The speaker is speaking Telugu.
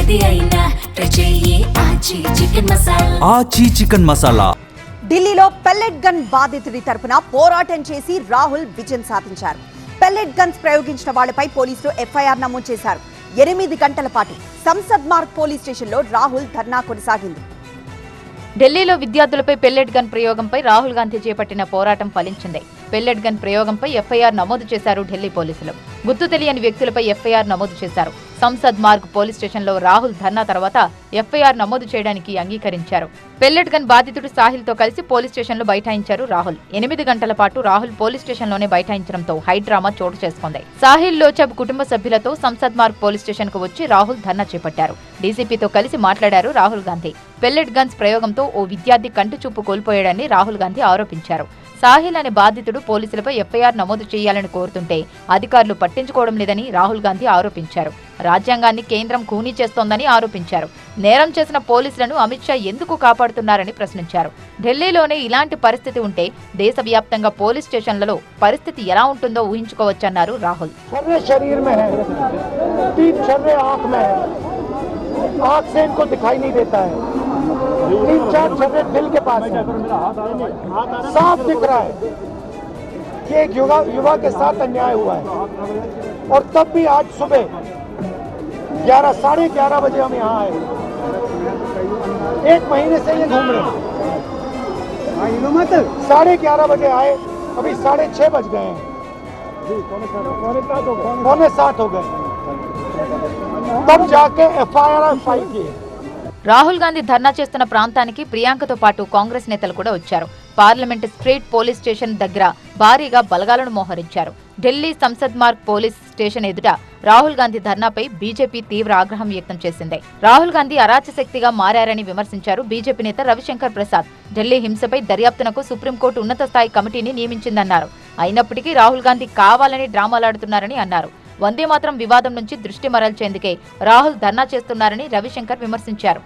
ఏది అయినా ట్రై చెయ్యి ఆచి చికెన్ మసాలా. ఆచి చికెన్ మసాలా. ఢిల్లీలో పెల్లెట్ గన్ బాధితుడి తరపున పోరాటం చేసి రాహుల్ విజయం సాధించారు. పెల్లెట్ గన్స్ ప్రయోగించిన వాళ్లపై పోలీసులు ఎఫ్ఐఆర్ నమోదు చేశారు. 8 గంటల పాటు సంసద్ మార్గ్ పోలీస్ స్టేషన్లో రాహుల్ ధర్నా కొనసాగింది. ఢిల్లీలో విద్యార్థులపై పెల్లెట్ గన్ ప్రయోగంపై రాహుల్ గాంధీ చేపట్టిన పోరాటం ఫలించింది. పెల్లెట్ గన్ ప్రయోగంపై ఎఫ్ఐఆర్ నమోదు చేశారు ఢిల్లీ పోలీసులు. గుర్తు తెలియని వ్యక్తులపై ఎఫ్ఐఆర్ నమోదు చేశారు. సంసద్ మార్గ్ పోలీస్ స్టేషన్లో రాహుల్ ధర్నా తర్వాత ఎఫ్ఐఆర్ నమోదు చేయడానికి అంగీకరించారు. పెల్లెట్ గన్ బాధితుడు సాహిల్తో కలిసి పోలీస్ స్టేషన్లో బైఠాయించారు రాహుల్. 8 గంటల పాటు రాహుల్ పోలీస్ స్టేషన్లోనే బైఠాయించడంతో హైడ్రామా చోటు చేసుకుంది. సాహిల్ లోచబ్ కుటుంబ సభ్యులతో సంసద్ మార్గ్ పోలీస్ స్టేషన్ కు వచ్చి రాహుల్ ధర్నా చేపట్టారు. డీసీపీతో కలిసి మాట్లాడారు రాహుల్ గాంధీ. పెల్లెట్ గన్స్ ప్రయోగంతో ఓ విద్యార్థి కంటిచూపు కోల్పోయాడని రాహుల్ గాంధీ ఆరోపించారు. సాహిల్ అనే బాధితుడు పోలీసులపై ఎఫ్ఐఆర్ నమోదు చేయాలని కోరుతుంటే అధికారులు పట్టించుకోవడం లేదని రాహుల్ గాంధీ ఆరోపించారు. రాజ్యాంగాన్ని కేంద్రం ఖూనీ చేస్తోందని ఆరోపించారు. నేరం చేసిన పోలీసులను అమిత్ షా ఎందుకు కాపాడుతున్నారని ప్రశ్నించారు. ఢిల్లీలోనే ఇలాంటి పరిస్థితి ఉంటే దేశవ్యాప్తంగా పోలీస్ స్టేషన్లలో పరిస్థితి ఎలా ఉంటుందో ఊహించుకోవచ్చన్నారు రాహుల్. आँख से इनको दिखाई नहीं देता है, 3-4 छर्रे दिल के पास है, साफ दिख रहा है कि एक युवा के साथ अन्याय हुआ है। और तब भी आज सुबह 11-11:30 बजे हम यहाँ आए। 1 महीने से ये घूम रहे हैं। 11:30 बजे आए, अभी 6:30 बज गए हैं, 6:45 हो गए, तब जाके एफआईआर फाइल की। రాహుల్ గాంధీ ధర్నా చేస్తున్న ప్రాంతానికి ప్రియాంకతో పాటు కాంగ్రెస్ నేతలు కూడా వచ్చారు. పార్లమెంట్ స్ట్రీట్ పోలీస్ స్టేషన్ దగ్గర భారీగా బలగాలను మోహరించారు. ఢిల్లీ సంసద్ మార్గ్ పోలీస్ స్టేషన్ ఎదుట రాహుల్ గాంధీ ధర్నాపై బీజేపీ తీవ్ర ఆగ్రహం వ్యక్తం చేసింది. రాహుల్ గాంధీ అరాచశక్తిగా మారారని విమర్శించారు బీజేపీ నేత రవిశంకర్ ప్రసాద్. ఢిల్లీ హింసపై దర్యాప్తునకు సుప్రీంకోర్టు ఉన్నత స్థాయి కమిటీని నియమించిందన్నారు. అయినప్పటికీ రాహుల్ గాంధీ కావాలని డ్రామాలాడుతున్నారని అన్నారు. వందే మాత్రం వివాదం నుంచి దృష్టి మరల్చేందుకే రాహుల్ ధర్నా చేస్తున్నారని రవిశంకర్ విమర్శించారు.